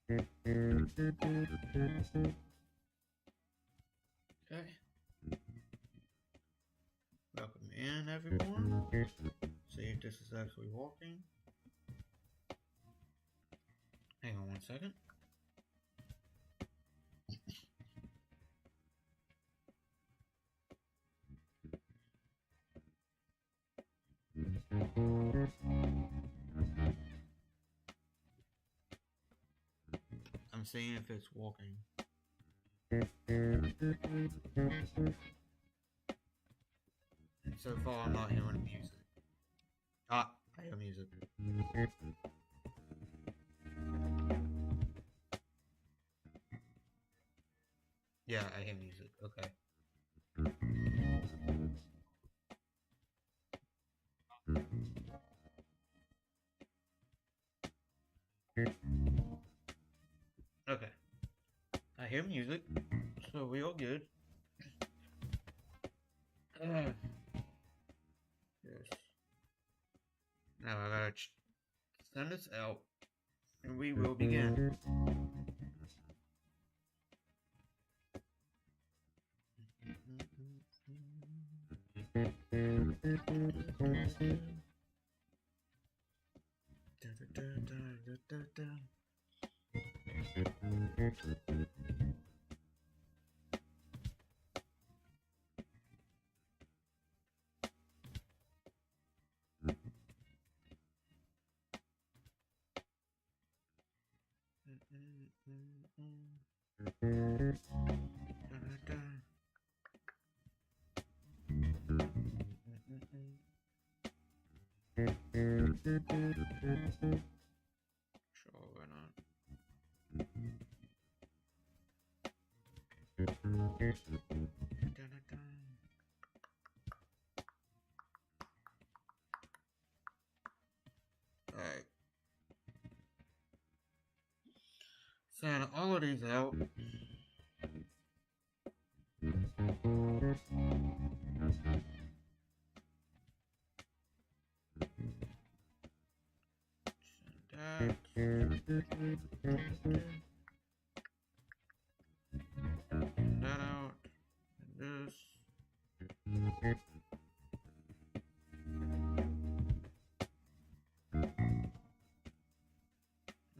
Okay. Welcome in, everyone. See if this is actually working. Hang on one second. I'm seeing if it's working. So far, I'm not hearing music. Ah, I hear music. Yeah, I hear music. Okay. Okay. I hear music, so we all good. Yes. Now I gotta send this out, and we will begin. Sure, why not? Alright. Send all of these out. Send that out. And this.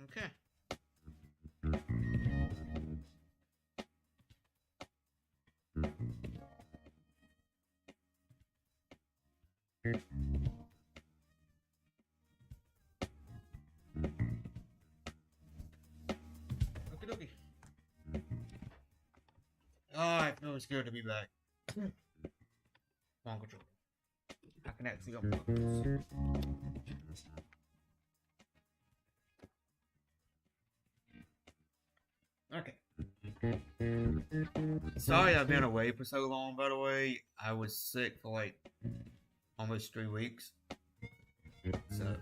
Okay. Okie dokie. Oh, it feels good to be back. On control. I can actually unplug this. Okay. Sorry I've been away for so long, by the way. I was sick for like almost 3 weeks. So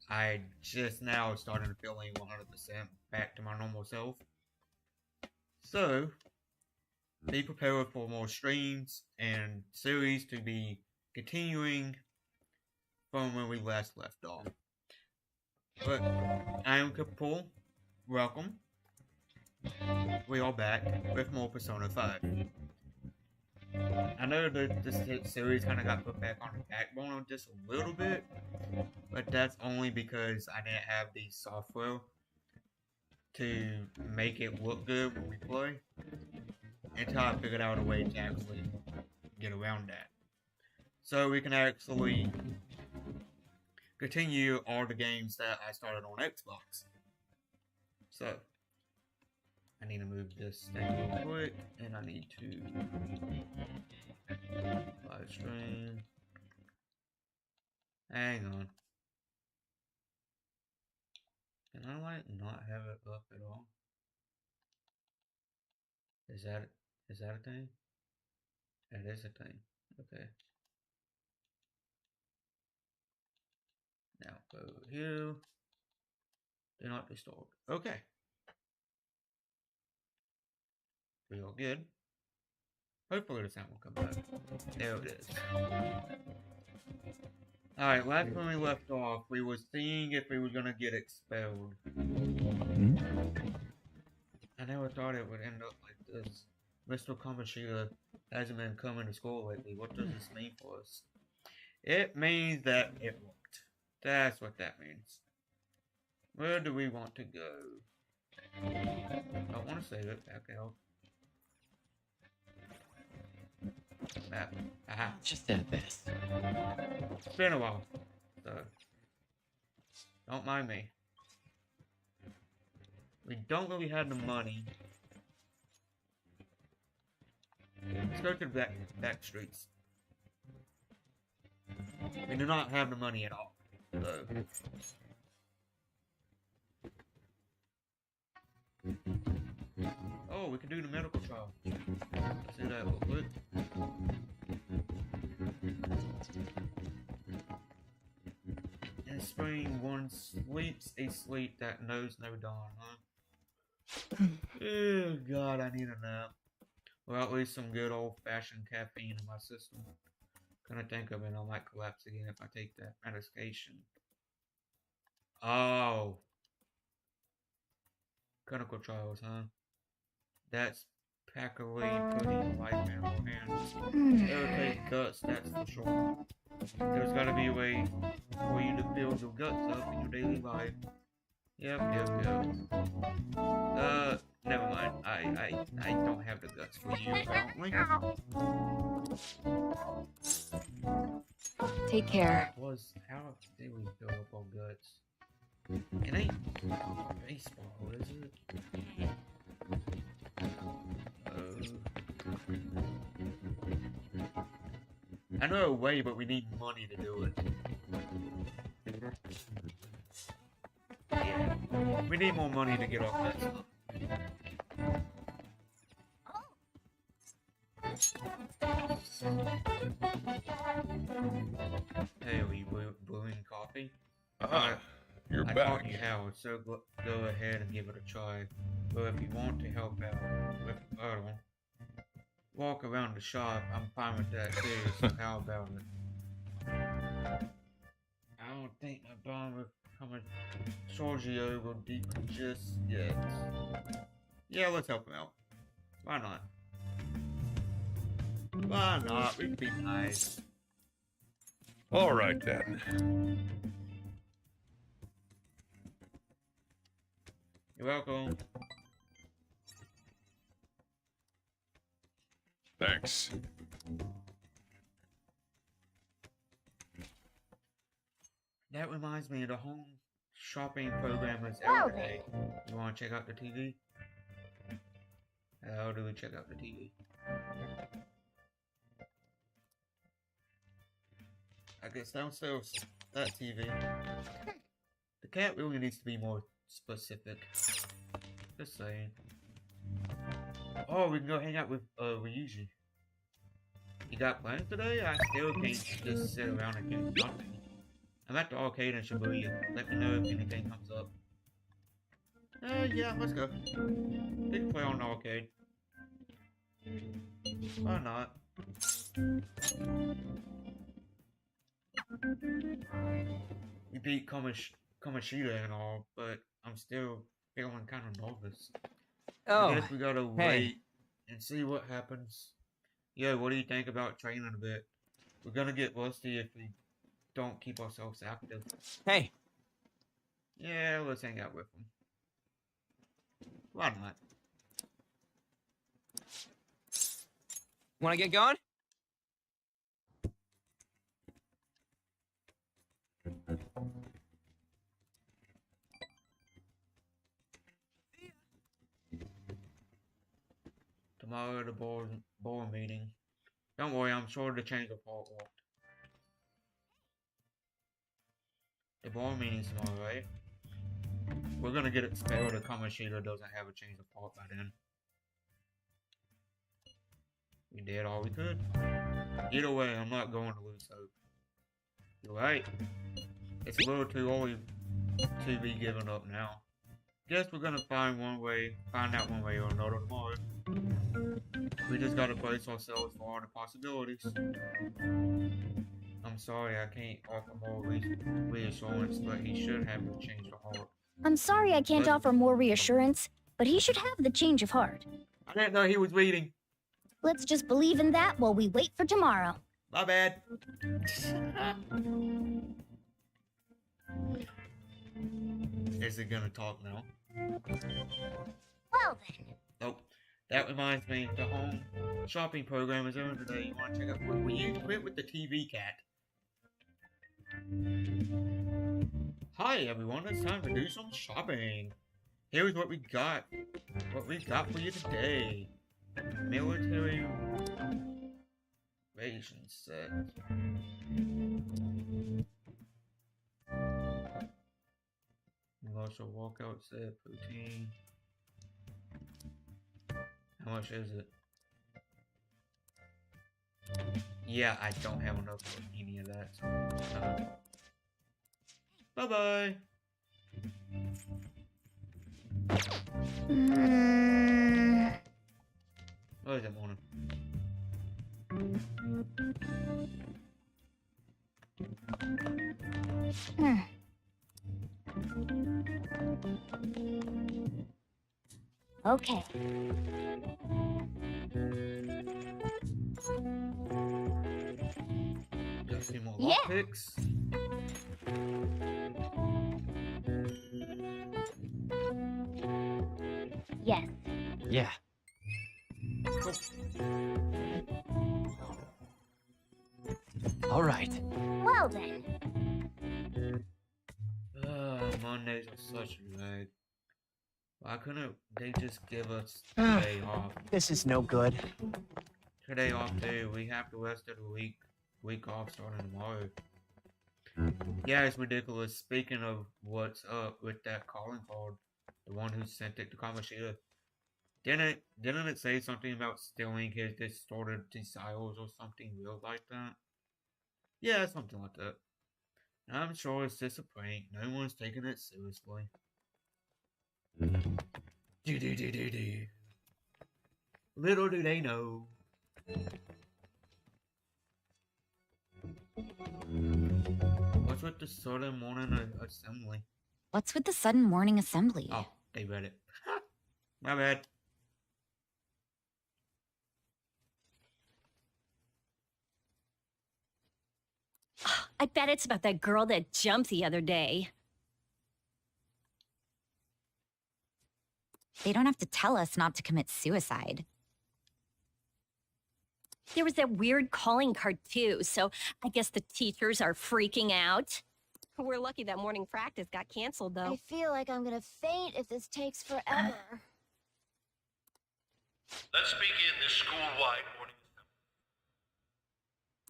I just now started feeling 100% back to my normal self. So be prepared for more streams and series to be continuing from when we last left off. But I am Kapul. Welcome. We are back with more Persona 5. I know that this series kind of got put back on the backbone just a little bit, but that's only because I didn't have the software to make it look good when we play until I figured out a way to actually get around that. So we can actually continue all the games that I started on Xbox. So I need to move this thing real quick, and I need to live stream. Hang on. Can I like not have it up at all? Is that a thing? That is a thing. Okay. Now go here. Do not disturb. Okay. We all good. Hopefully the sound will come back. There it is. Alright, last when we left off, we were seeing if we were gonna get expelled. I never thought it would end up like this. Mr. Kamoshida hasn't been coming to school lately. What does this mean for us? It means that it worked. That's what that means. Where do we want to go? I want to save it. Back out. Map. Aha. Just did this. It's been a while. So, don't mind me. We don't really have the money. Let's go to the back streets. We do not have the money at all. So. Oh, we can do the medical trial. Let's do that real quick. In spring, one sleeps a sleep that knows no dawn, huh? Oh, God, I need a nap. Well, at least some good old-fashioned caffeine in my system. Gonna think of it, I might collapse again if I take that medication. Oh. Clinical trials, huh? That's Packerly putting life in our hands. It'll take guts, that's for sure. There's gotta be a way for you to build your guts up in your daily life. Yep. Never mind. I don't have the guts for you, apparently. Take care. How did we build up our guts? It ain't baseball, is it? I know a way, but we need money to do it. Yeah. We need more money to get off that stuff. Hey, are you brewing coffee? You're I back. taught you how, so go ahead and give it a try. But if you want to help out with the puddle, walk around the shop, I'm fine with that too, so how about it? I don't think my bond with Giorgio will deepen just yet. Yeah, let's help him out. Why not? Why not? We'd be nice. All right then. You're welcome. Thanks. That reminds me of the home shopping program is every day. You want to check out the TV? How do we check out the TV? I guess downstairs, that TV. The cat really needs to be more specific. Just saying. Oh, we can go hang out with Ryuji. You got plans today? I still can't just sit around and do nothing. I'm at the arcade in Shibuya. Let me know if anything comes up. Yeah, let's go. We can play on the arcade. Why not? We beat Kamoshida and all, but I'm still feeling kind of nervous. Oh, I guess we gotta wait and see what happens. Yo, what do you think about training a bit? We're gonna get rusty if we don't keep ourselves active. hey. Yeah, let's hang out with them. Why not? Want to get going? Tomorrow the board meeting. Don't worry, I'm sure the change of heart won't. The board meeting's tomorrow, right? We're gonna get it spelled if Kamoshida doesn't have a change of heart by then. We did all we could. Either way, I'm not going to lose hope. You're right. It's a little too early to be giving up now. Guess we're gonna find out one way or another tomorrow. We just gotta brace ourselves for all the possibilities. I'm sorry I can't offer more reassurance, but he should have a change of heart. I'm sorry I can't What? offer more reassurance, but he should have the change of heart. I didn't know he was reading. Let's just believe in that while we wait for tomorrow. My bad. Is he gonna talk now? Well then. Oh, that reminds me, the home shopping program is over today. You wanna check out what we used to it with the TV cat? Hi everyone, it's time to do some shopping. Here's what we got. What we got for you today. Military ration set. Also walkout set, protein. How much is it? Yeah, I don't have enough for any of that. So, bye bye. What is it, morning? Okay. Got a few more Yeah. lockpicks. Yes. Yeah. All right. Well then. Mondays are such a drag. Why couldn't they just give us today off? This is no good. Today off too. We have the rest of the week off starting tomorrow. Yeah, it's ridiculous. Speaking of what's up with that calling card, the one who sent it to Kamoshida, didn't it say something about stealing his distorted desires or something real like that? Yeah, something like that. I'm sure it's just a prank. No one's taking it seriously. Do. Little do they know. What's with the sudden morning assembly? What's with the sudden morning assembly? Oh, they read it. My bad. I bet it's about that girl that jumped the other day. They don't have to tell us not to commit suicide. There was that weird calling card too, so I guess the teachers are freaking out. We're lucky that morning practice got canceled though. I feel like I'm gonna faint if this takes forever. Let's begin this school-wide morning assembly.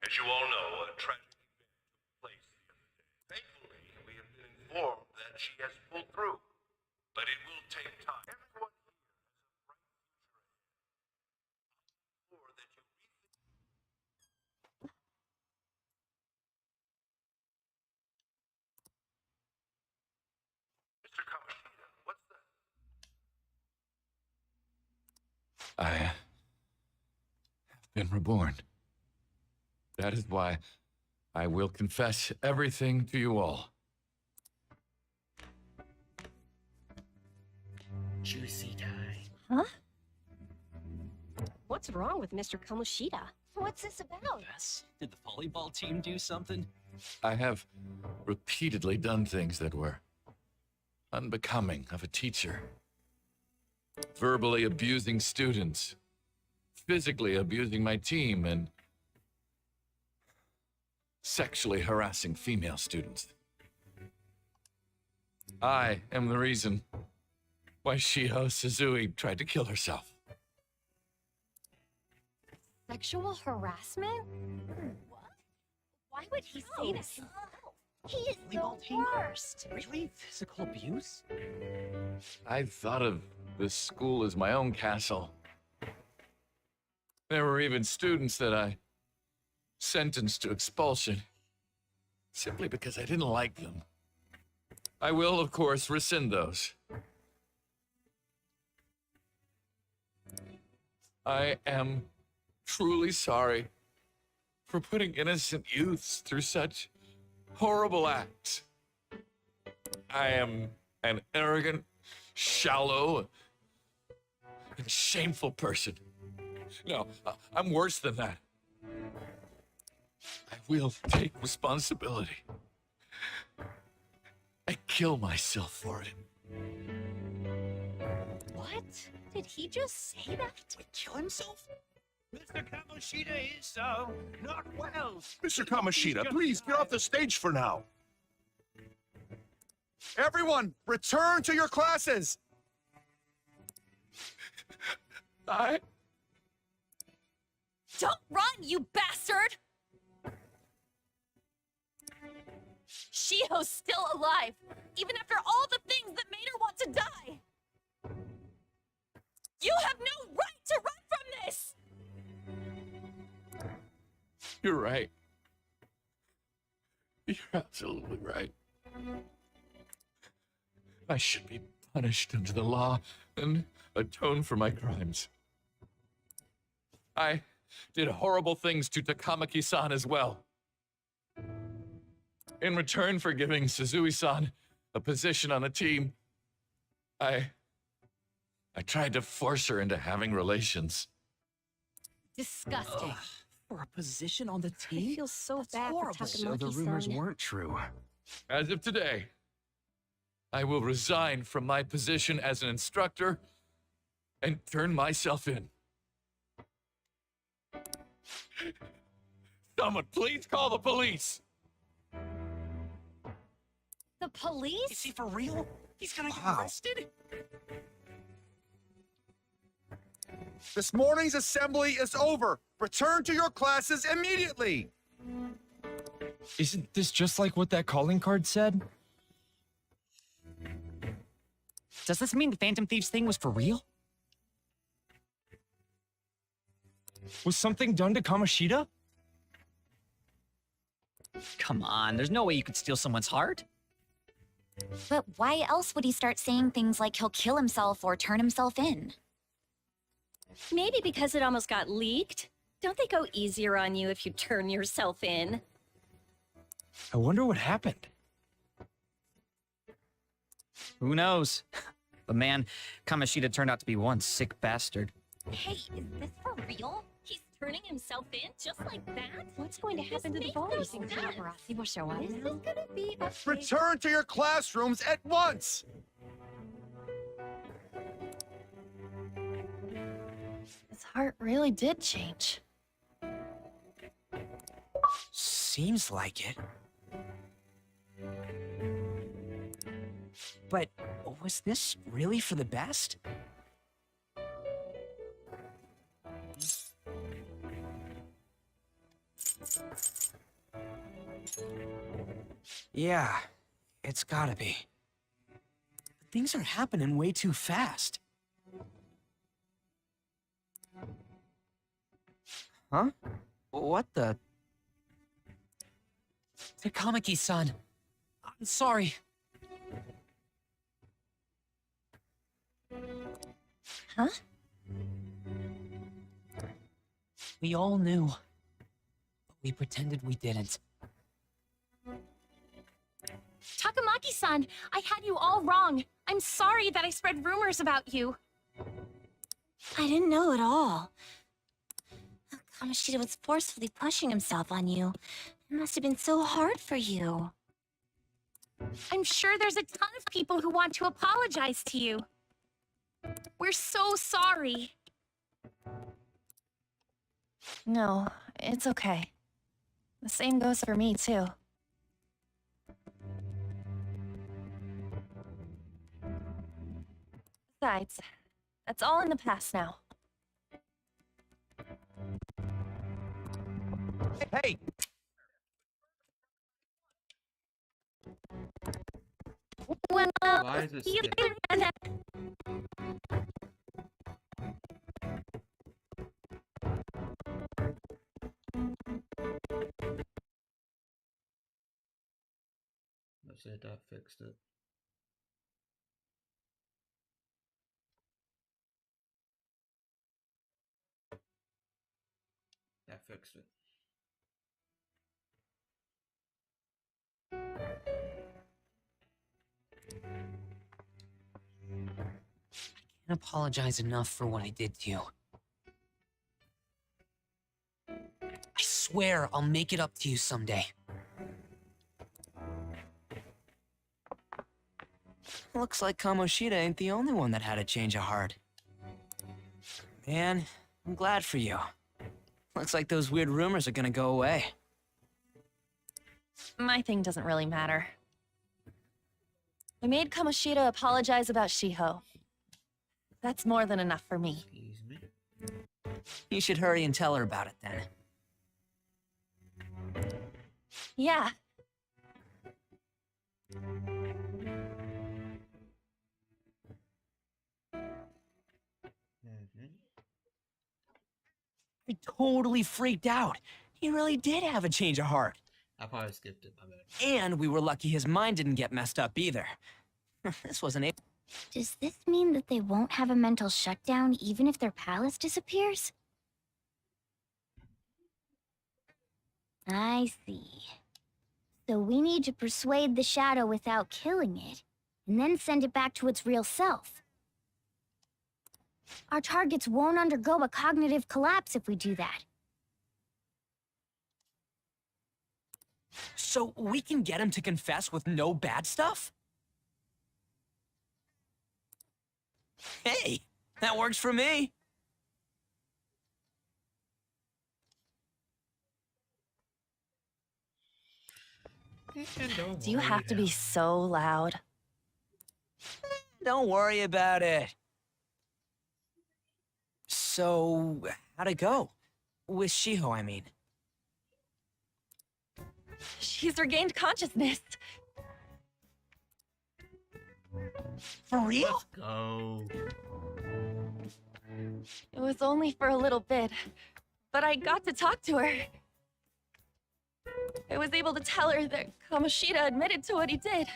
As you all know, a tragic event took place the other day. Thankfully, we have been informed that she has pulled through, but it will take time. Everyone here has a bright future ahead. Or that you Mr. Kamoshida, what's that? I have been reborn. That is why I will confess everything to you all. Juicy time. Huh? What's wrong with Mr. Kamoshida? What's this about? Yes. Did the volleyball team do something? I have repeatedly done things that were unbecoming of a teacher. Verbally abusing students, physically abusing my team, and sexually harassing female students. I am the reason why Shiho Suzui tried to kill herself. Sexual harassment? What? Why would he say this? He is the Volleyball team? worst. Really? Physical abuse? I thought of this school as my own castle. There were even students that I sentenced to expulsion simply because I didn't like them. I will, of course, rescind those. I am truly sorry for putting innocent youths through such horrible acts. I am an arrogant, shallow, and shameful person. No, I'm worse than that. I will take responsibility. I kill myself for it. What? Did he just say that? Kill himself? Mr. Kamoshida is, not well. Mr. Kamoshida, please get off the stage for now. Everyone, return to your classes! I Don't run, you bastard! Shiho's still alive, even after all the things that made her want to die. You have no right to run from this! You're right. You're absolutely right. I should be punished under the law and atone for my crimes. I did horrible things to Takamaki-san as well. In return for giving Suzui-san a position on the team, I tried to force her into having relations. Disgusting. For a position on the I team? feel so That's bad horrible. for So the rumors Takamaki-san. weren't true. As of today, I will resign from my position as an instructor and turn myself in. Someone please call the police! The police? Is he for real? He's gonna get Wow. arrested? This morning's assembly is over. Return to your classes immediately. Isn't this just like what that calling card said? Does this mean the Phantom Thieves thing was for real? Was something done to Kamoshida? Come on, there's no way you could steal someone's heart. But why else would he start saying things like he'll kill himself or turn himself in? Maybe because it almost got leaked. Don't they go easier on you if you turn yourself in? I wonder what happened. Who knows? But man, Kamoshida turned out to be one sick bastard. Hey, is this for real? He's turning himself in just like that? What's going to happen to the makes ball? no You think sense. paparazzi will show up? Is this gonna be a Return to your classrooms at once. His heart really did change. Seems like it. But was this really for the best? Yeah, it's gotta be. Things are happening way too fast. Huh? What the? Takamaki-san. I'm sorry. Huh? We all knew, but we pretended we didn't. Takamaki-san, I had you all wrong. I'm sorry that I spread rumors about you. I didn't know at all. Kamoshida was forcefully pushing himself on you. It must have been so hard for you. I'm sure there's a ton of people who want to apologize to you. We're so sorry. No, it's okay. The same goes for me, too. Besides, that's all in the past now. Hey, Well, Why is this see you skipping? later. That's it, I fixed it. I fixed it. can't apologize enough for what I did to you. I swear I'll make it up to you someday. Looks like Kamoshida ain't the only one that had a change of heart. Man, I'm glad for you. Looks like those weird rumors are gonna go away. My thing doesn't really matter. I made Kamoshida apologize about Shiho. That's more than enough for me. Excuse me. You should hurry and tell her about it then. Yeah. I totally freaked out. He really did have a change of heart. I probably skipped it, my bad. And we were lucky his mind didn't get messed up either. This wasn't it. Does this mean that they won't have a mental shutdown even if their palace disappears? I see. So we need to persuade the shadow without killing it, and then send it back to its real self. Our targets won't undergo a cognitive collapse if we do that. So we can get him to confess with no bad stuff? Hey, that works for me. Do you have to be so loud? Don't worry about it. So, how'd it go? With Shiho, I mean. She's regained consciousness. For real? Let's go. It was only for a little bit, but I got to talk to her. I was able to tell her that Kamoshida admitted to what he did.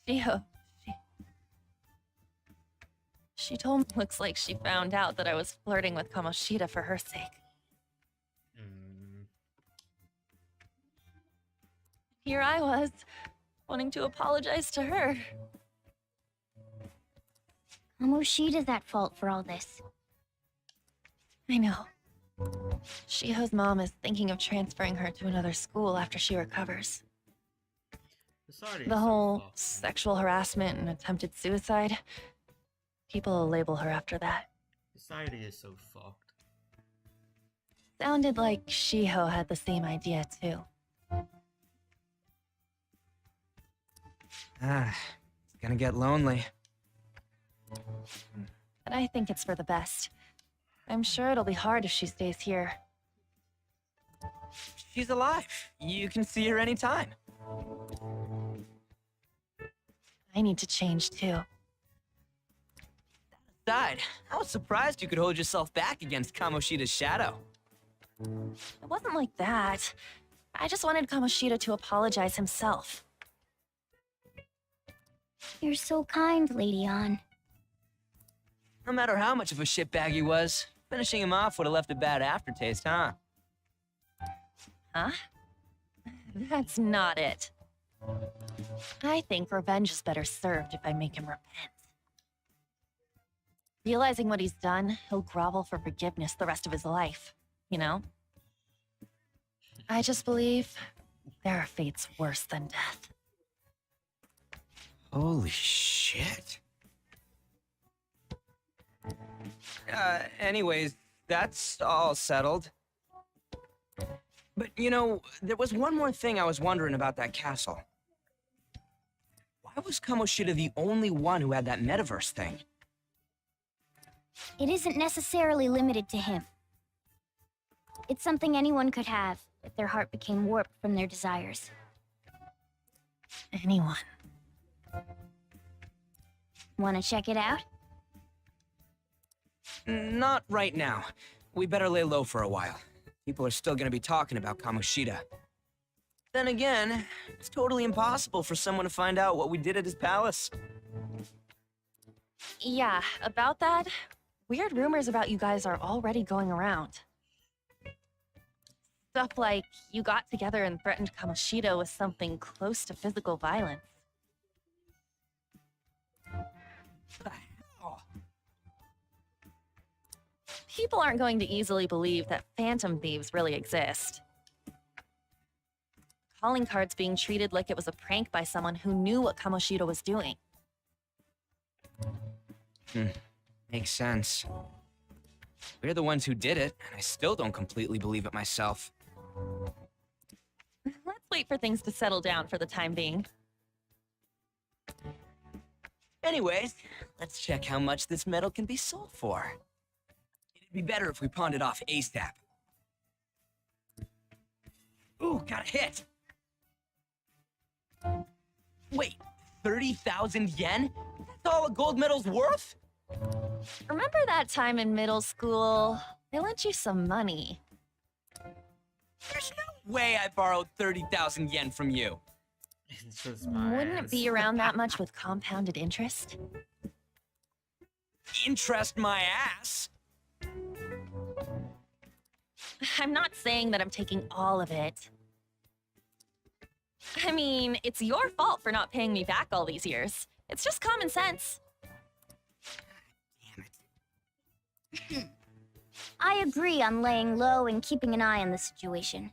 Shiho, she told me looks like she found out that I was flirting with Kamoshida for her sake. Here I was, wanting to apologize to her. Kamoshida's at fault for all this. I know. Shiho's mom is thinking of transferring her to another school after she recovers. Society is The so whole fucked. sexual harassment and attempted suicide, people will label her after that. Society is so fucked. Sounded like Shiho had the same idea too. It's gonna get lonely. But I think it's for the best. I'm sure it'll be hard if she stays here. She's alive. You can see her anytime. I need to change too. Aside, I was surprised you could hold yourself back against Kamoshida's shadow. It wasn't like that. I just wanted Kamoshida to apologize himself. You're so kind, Lady Ann. No matter how much of a shitbag he was, finishing him off would have left a bad aftertaste, huh? Huh? That's not it. I think revenge is better served if I make him repent. Realizing what he's done, he'll grovel for forgiveness the rest of his life, you know? I just believe there are fates worse than death. Holy shit. Anyways, that's all settled. But, you know, there was one more thing I was wondering about that castle. Why was Kamoshida the only one who had that metaverse thing? It isn't necessarily limited to him. It's something anyone could have if their heart became warped from their desires. Anyone. Want to check it out? Not right now. We better lay low for a while. People are still gonna be talking about Kamoshida. Then again, it's totally impossible for someone to find out what we did at his palace. Yeah, about that, weird rumors about you guys are already going around. stuff like you got together and threatened Kamoshida with something close to physical violence. People aren't going to easily believe that phantom thieves really exist. Calling cards being treated like it was a prank by someone who knew what Kamoshida was doing. Makes sense. We're the ones who did it, and I still don't completely believe it myself. Let's wait for things to settle down for the time being. Anyways, let's check how much this metal can be sold for. It'd be better if we pawned it off ASAP. Ooh, got a hit! Wait, 30,000 yen? That's all a gold medal's worth? Remember that time in middle school? They lent you some money. There's no way I borrowed 30,000 yen from you. It's just my Wouldn't it ass. be around that much with compounded interest? Interest my ass? I'm not saying that I'm taking all of it. I mean, it's your fault for not paying me back all these years. It's just common sense. Damn it. I agree on laying low and keeping an eye on the situation.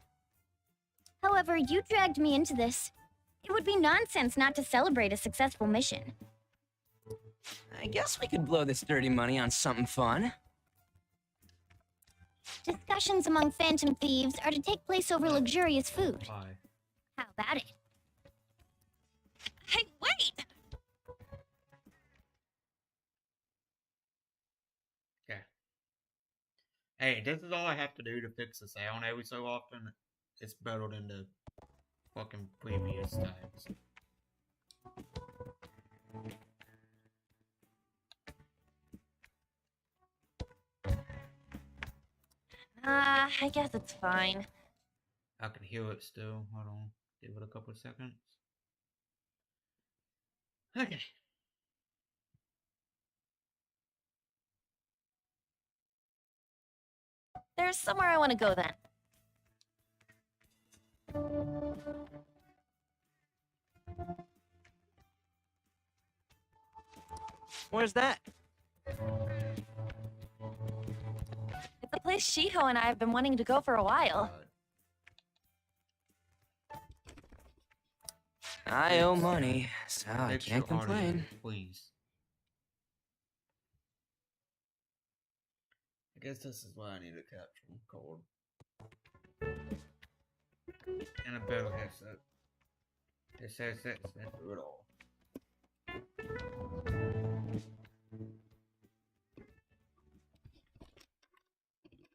However, you dragged me into this. It would be nonsense not to celebrate a successful mission. I guess we could blow this dirty money on something fun. Discussions among phantom thieves are to take place over luxurious food. Bye. How about it? Hey, wait! Okay. Hey, this is all I have to do to fix the sound every so often. It's bundled into fucking previous times. I guess it's fine. I can hear it still. Hold on. Give it a couple of seconds. Okay. There's somewhere I want to go then. Where's that? It's a place Shiho and I have been wanting to go for a while. I owe money, so I Fix can't your audio, complain. please. I guess this is what I need to capture cold. And a better headset. This headset's been through it all.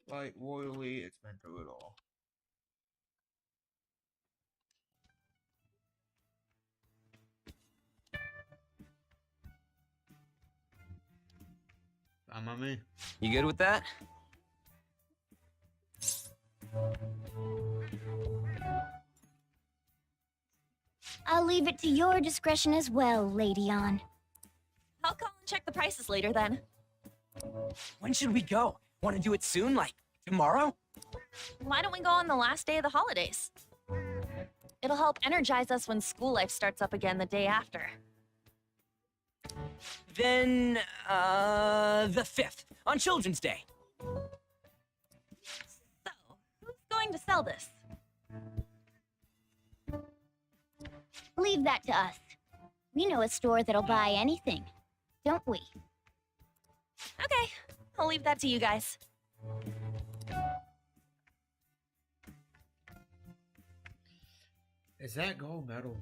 Like royally, it's been through it all. I'm on me. You good with that? I'll leave it to your discretion as well, Lady On. I'll call and check the prices later then. When should we go? Want to do it soon, like tomorrow? Why don't we go on the last day of the holidays? It'll help energize us when school life starts up again the day after. Then, the 5th, on Children's Day. So, who's going to sell this? Leave that to us. We know a store that'll buy anything, don't we? Okay, I'll leave that to you guys. Is that gold medal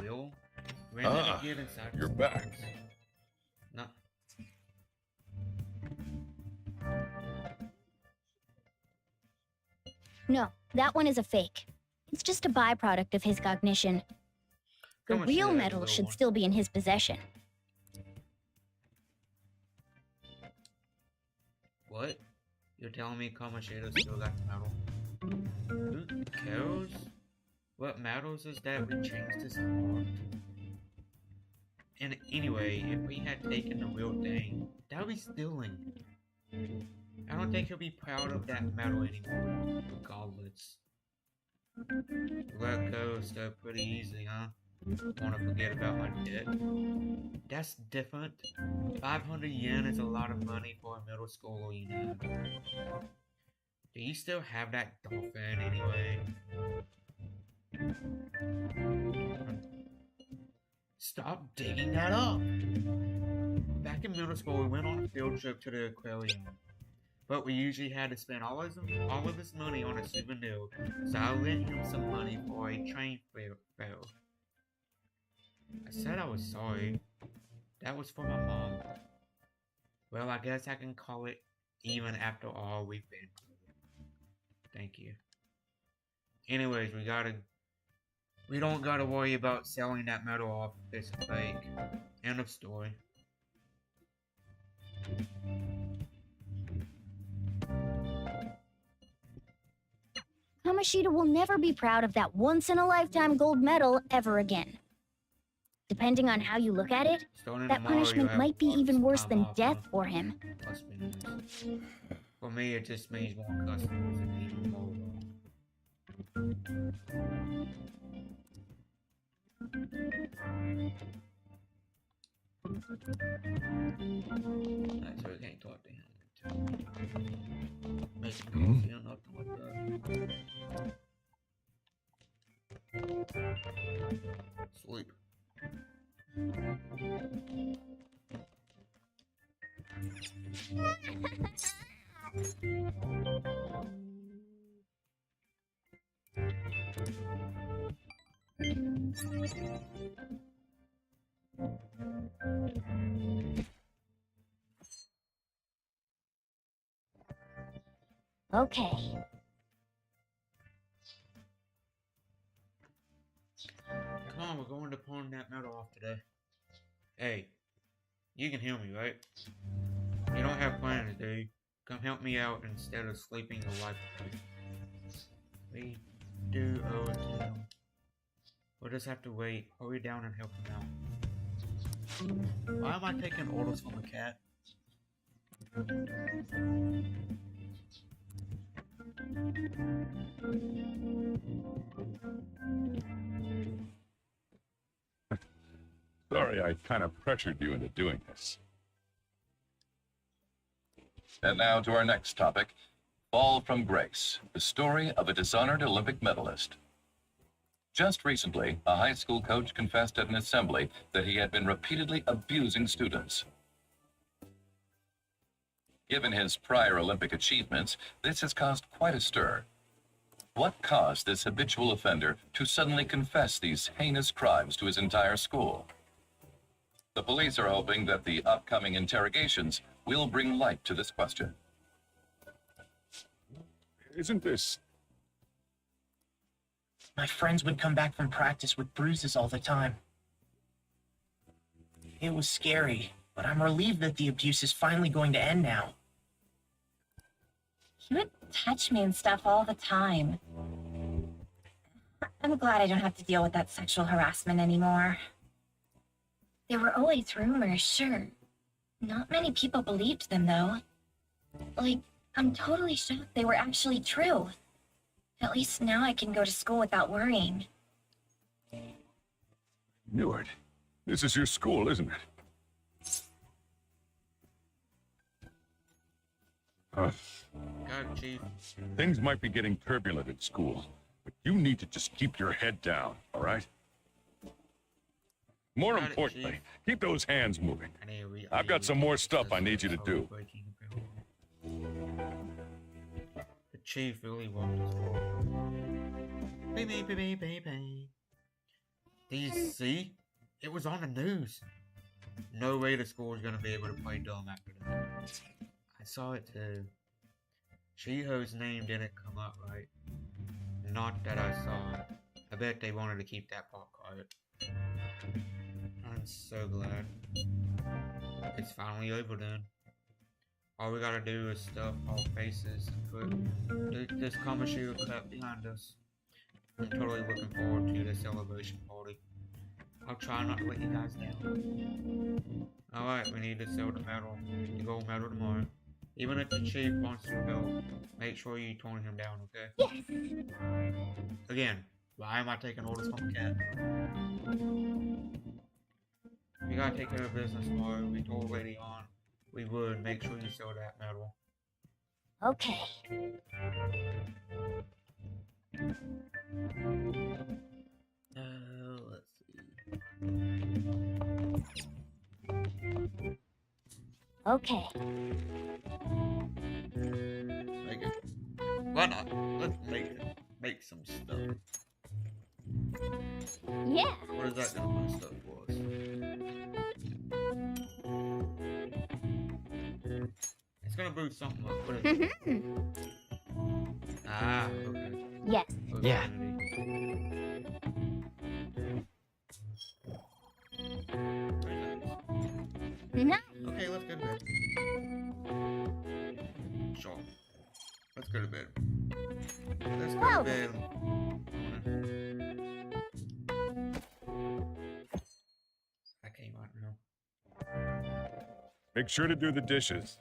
real? When did it get inside You're this back. box? No. No, that one is a fake. It's just a byproduct of his cognition. The How much real did that medal little should one? still be in his possession. What? You're telling me Kamoshida still got the medal? Who cares? What matters is that we changed his heart. And anyway, if we had taken the real thing, that would be stealing. I don't think he'll be proud of that medal anymore, regardless. Let go of stuff pretty easy, huh? Wanna forget about my debt? That's different. 500 yen is a lot of money for a middle schooler, you know. Do you still have that dolphin anyway? Stop digging that up! Back in middle school, we went on a field trip to the aquarium. But we usually had to spend all of his money on a souvenir, so I lent him some money for a train fare. I said I was sorry. That was for my mom. Well, I guess I can call it even after all we've been through. Thank you. Anyways, we don't gotta worry about selling that metal off. It's fake. End of story. Kamoshida will never be proud of that once-in-a-lifetime gold medal ever again. Depending on how you look at it, that punishment might be even worse than death for him. For me, it just means more customers and even more. That's why we can't talk to him. Make him feel nothing like that. Sleep. Okay. Come on, we're going to pawn that metal off today. Hey, you can hear me, right? You don't have plans, do you? Come help me out instead of sleeping your life away. We do owe it to him. We'll just have to wait. Hurry down and help him out. Why am I taking orders from a cat? Sorry, I kind of pressured you into doing this. And now to our next topic, Fall from Grace, the story of a dishonored Olympic medalist. Just recently, a high school coach confessed at an assembly that he had been repeatedly abusing students. Given his prior Olympic achievements, this has caused quite a stir. What caused this habitual offender to suddenly confess these heinous crimes to his entire school? The police are hoping that the upcoming interrogations will bring light to this question. Isn't this... My friends would come back from practice with bruises all the time. It was scary, but I'm relieved that the abuse is finally going to end now. He would touch me and stuff all the time. I'm glad I don't have to deal with that sexual harassment anymore. There were always rumors, sure. Not many people believed them, though. Like, I'm totally shocked they were actually true. At least now I can go to school without worrying. Neward, this is your school, isn't it? God, Chief. Things might be getting turbulent at school, but you need to just keep your head down, all right? More importantly, keep those hands moving. I've got some more stuff I need you to do. The Chief really walked us forward. Baby. Did you see? It was on the news. No way the school is gonna be able to play dumb after that. I saw it too. Shiho's name didn't come up right. Not that I saw it. I bet they wanted to keep that part quiet. I'm so glad. It's finally over then. All we gotta do is stuff our faces and put this Kamoshida crap behind us. I'm totally looking forward to the celebration party. I'll try not to let you guys down. Alright, we need to sell the medal, the gold medal tomorrow. Even if the chief wants to help, make sure you tone him down, okay? Yes. Again, why am I taking orders from a cat? We gotta take care of business tomorrow. We told Lady on we would make sure you sell that metal. Okay. Let's see. Okay. Make it. Why not? Let's make it. Make some stuff. Yeah. What is that gonna boost up for us? It's gonna boost something up. What is it? Ah, okay. Yes. Yeah. Nice. Okay, let's go to bed. Sure. Let's go to bed. Let's go Well to bed. I came out now. Make sure to do the dishes.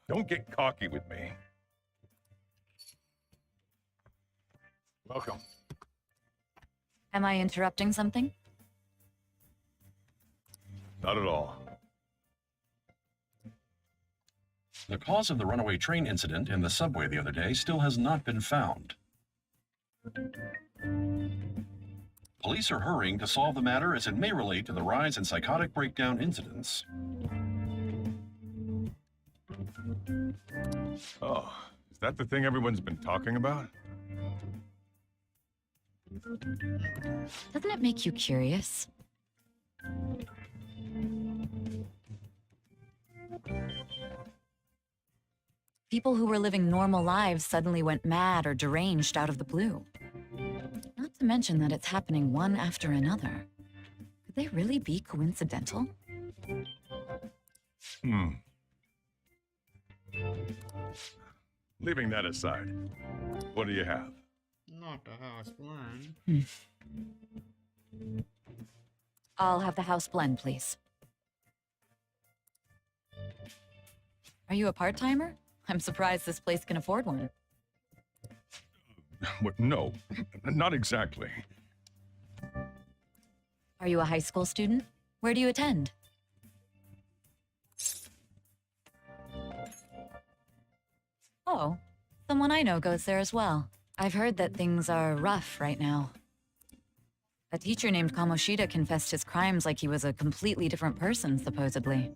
Don't get cocky with me. Welcome. Am I interrupting something? Not at all. The cause of the runaway train incident in the subway the other day still has not been found. Police are hurrying to solve the matter as it may relate to the rise in psychotic breakdown incidents. Oh, is that the thing everyone's been talking about? Doesn't it make you curious? People who were living normal lives suddenly went mad or deranged out of the blue. Not to mention that it's happening one after another. Could they really be coincidental? Leaving that aside, what do you have? Not the house blind. I'll have the house blend, please. Are you a part-timer? I'm surprised this place can afford one. What? No, not exactly. Are you a high school student? Where do you attend? Oh, someone I know goes there as well. I've heard that things are rough right now. A teacher named Kamoshida confessed his crimes like he was a completely different person, supposedly.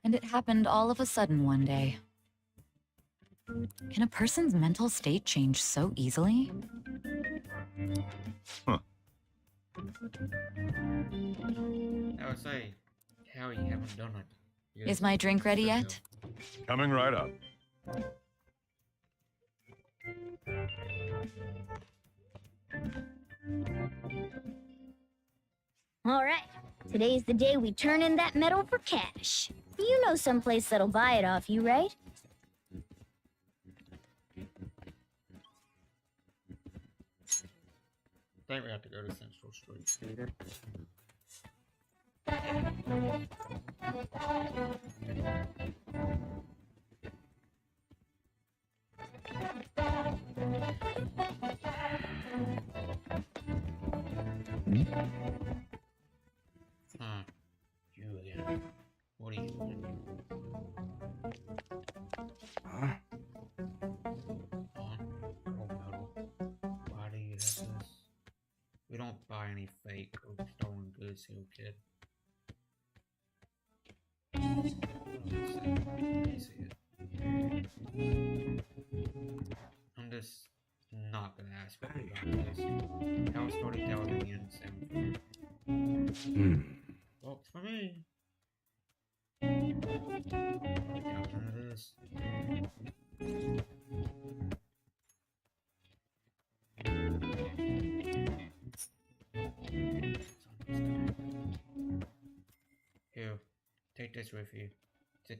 And it happened all of a sudden one day. Can a person's mental state change so easily? Huh. I would say, how you haven't done it. Is my drink ready yet? Coming right up. All right. Today's the day we turn in that metal for cash. You know someplace that'll buy it off you, right? I think we have to go to Central Street. You again. What are you doing? Huh? Oh, metal. Why do you have this? We don't buy any fake or stolen goods here, kid. Let me see it. I'm just not gonna ask what about this. How storytelling in the end sound. Works for me. Got none of this. Here, take this with you.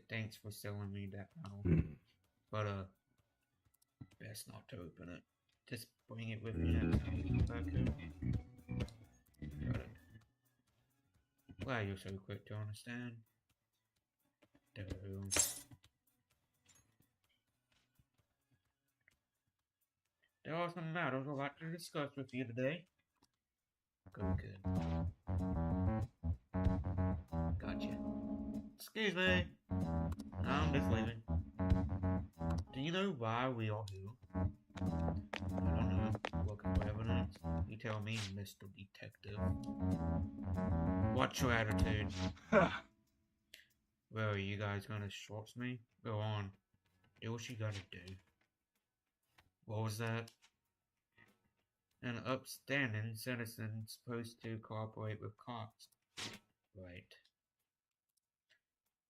Thanks for selling me that metal. But best not to open it. Just bring it with you next time you come back here. Got it. Glad you're so quick to understand. There are some matters I'd like to discuss with you today. Good. Gotcha. Excuse me. I'm just leaving. Do you know why we are here? I don't know. Looking for evidence? You tell me, Mr. Detective. What's your attitude? Well, are you guys gonna short me? Go on. Do what you gotta do. What was that? An upstanding citizen supposed to cooperate with cops. Right.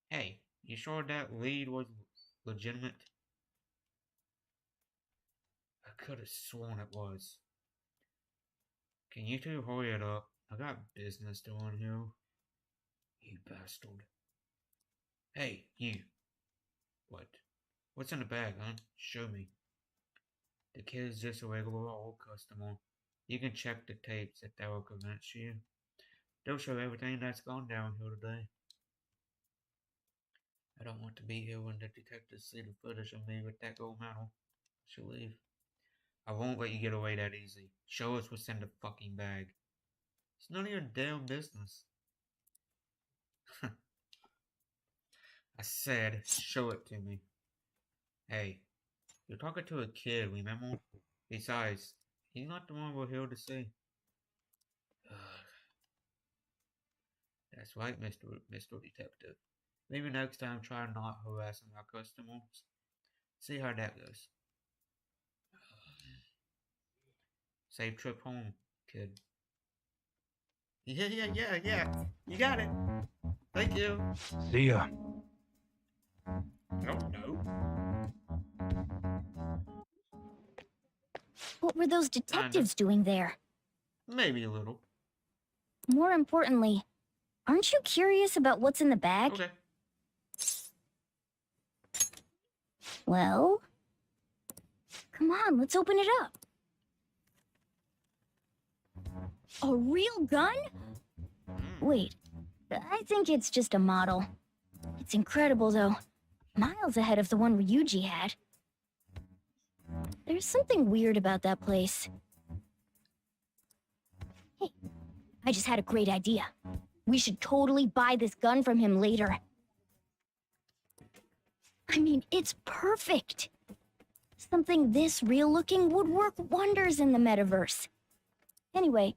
Hey, you sure that lead was legitimate? I could have sworn it was. Can you two hurry it up? I got business doing here. You bastard. Hey, you. What? What's in the bag, huh? Show me. The kid's just a regular old customer. You can check the tapes if that will convince you. They'll show everything that's gone down here today. I don't want to be here when the detectives see the footage of me with that gold medal. I should leave. I won't let you get away that easy. Show us what's in the fucking bag. It's none of your damn business. I said, show it to me. Hey, you're talking to a kid, remember? Besides, he's not the one we're here to see. That's right, Mr. Detective. Maybe next time try not harassing our customers. See how that goes. Safe trip home, kid. Yeah. You got it. Thank you. See ya. I don't know. What were those detectives doing there? Maybe a little. More importantly, aren't you curious about what's in the bag? Okay. Well, come on, let's open it up. A real gun? Wait, I think it's just a model. It's incredible, though. Miles ahead of the one Ryuji had. There's something weird about that place. Hey, I just had a great idea. We should totally buy this gun from him later. I mean, it's perfect. Something this real-looking would work wonders in the metaverse. Anyway,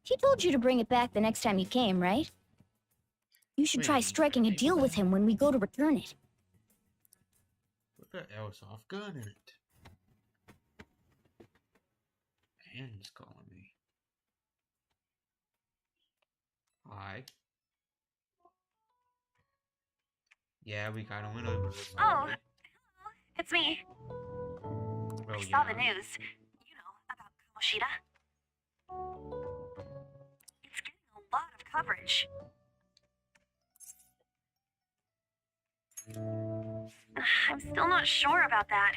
he told you to bring it back the next time you came, right? You should try striking a deal with him when we go to return it. Put that airsoft gun in it. Anne's calling me. Hi. Yeah, we kind of went over this. Oh, hello. It's me. Well, I saw the news. You know, about Kamoshida. It's getting a lot of coverage. I'm still not sure about that.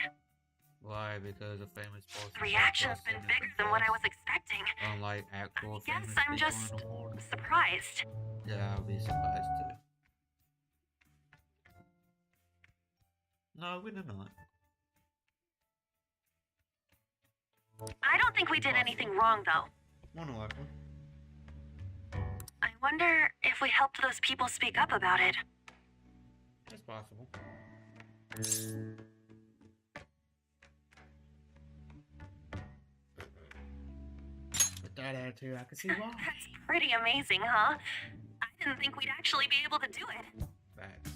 Why? Because a famous person. The reaction's been bigger than what I was expecting. Unlike actual I guess famous I'm people just in the world. surprised. Yeah, I'll be surprised too. No, we did not. I don't think we did anything wrong, though. More than likely. I wonder if we helped those people speak up about it. It's possible. With that attitude, I can see why. That's pretty amazing, huh? I didn't think we'd actually be able to do it. Facts.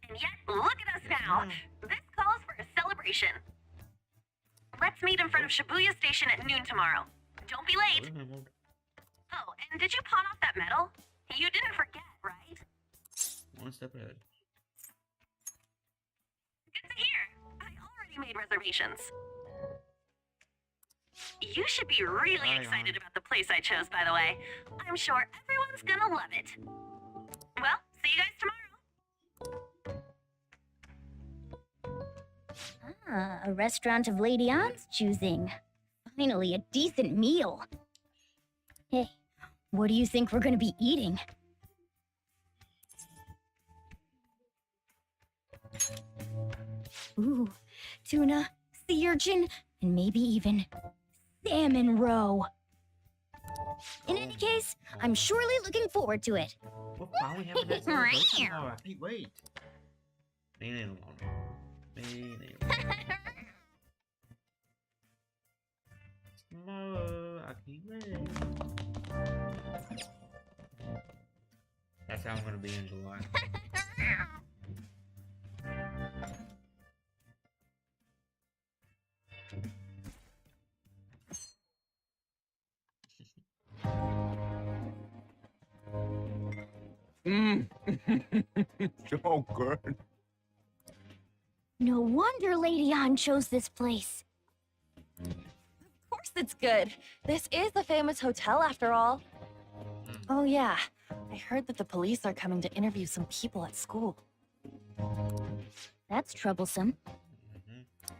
And yet, look at us now. This calls for a celebration. Let's meet in front of Shibuya Station at noon tomorrow. Don't be late. Oh, and did you pawn off that medal? You didn't forget, right? One step ahead. Good to hear. I already made reservations. You should be really excited about the place I chose, by the way. I'm sure everyone's gonna love it. Well, see you guys tomorrow. Ah, a restaurant of Lady Ann's choosing. Finally, a decent meal. Hey, What do you think we're gonna be eating? Ooh, tuna, sea urchin, and maybe even salmon roe. In any case, I'm surely looking forward to it. What are we having that celebration tomorrow? I can't wait. Me neither, Mom. Me neither. Tomorrow, I can't wait. That's how I'm gonna be in July. So good. No wonder Lady Ann chose this place. Of course it's good. This is the famous hotel after all. Oh yeah, I heard that the police are coming to interview some people at school. That's troublesome. Our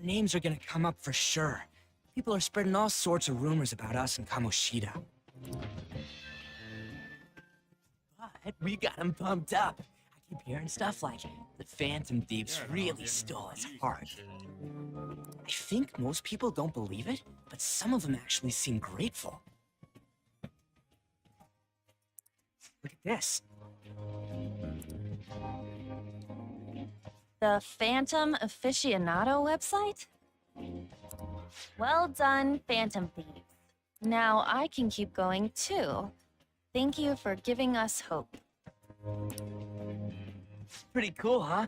names are gonna come up for sure. People are spreading all sorts of rumors about us and Kamoshida. But we got him pumped up. I keep hearing stuff like the Phantom Thieves really stole his heart. I think most people don't believe it, but some of them actually seem grateful. Look at this. The Phantom Aficionado website? Well done, Phantom Thieves. Now I can keep going too. Thank you for giving us hope. Pretty cool, huh?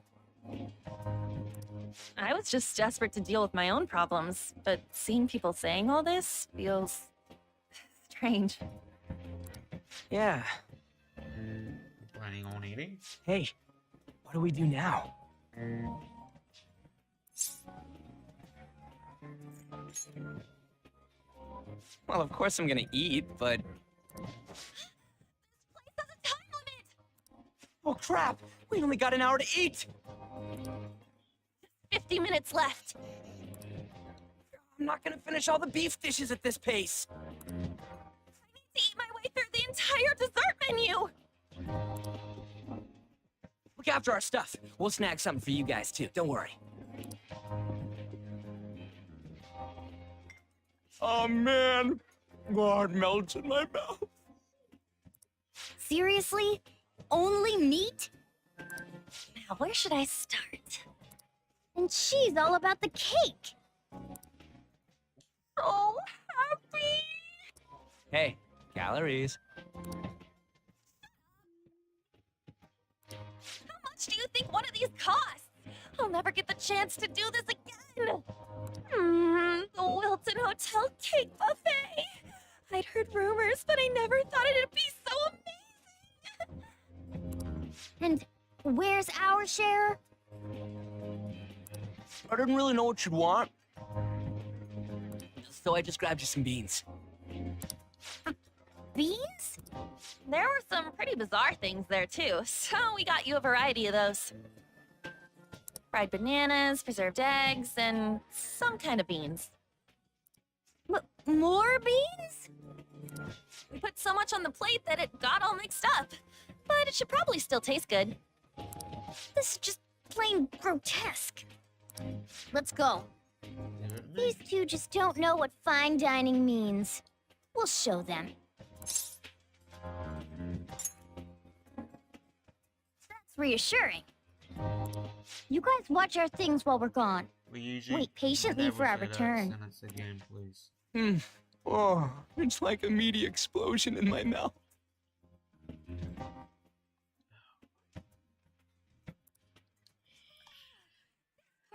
I was just desperate to deal with my own problems, but seeing people saying all this feels strange. Yeah. Planning on eating? Hey, what do we do now? Well, of course I'm gonna eat, but... Oh crap! We only got an hour to eat! 50 minutes left. I'm not gonna finish all the beef dishes at this pace. I need to eat my way through the entire dessert menu. Look after our stuff. We'll snag something for you guys too, don't worry. Oh man! Oh, it melts in my mouth. Seriously? Only meat? Now, where should I start? And she's all about the cake. So happy! Hey, calories. How much do you think one of these costs? I'll never get the chance to do this again. The Wilton Hotel Cake Buffet. I'd heard rumors, but I never thought it'd be so amazing. And where's our share? I didn't really know what you'd want. So I just grabbed you some beans. Beans? There were some pretty bizarre things there, too, so we got you a variety of those. Fried bananas, preserved eggs, and some kind of beans. More beans? We put so much on the plate that it got all mixed up, but it should probably still taste good. This is just plain grotesque. Let's go. These two just don't know what fine dining means. We'll show them. That's reassuring. You guys watch our things while we're gone. We usually Wait patiently for our never say that return. sentence again, please. Oh, it's like a meaty explosion in my mouth.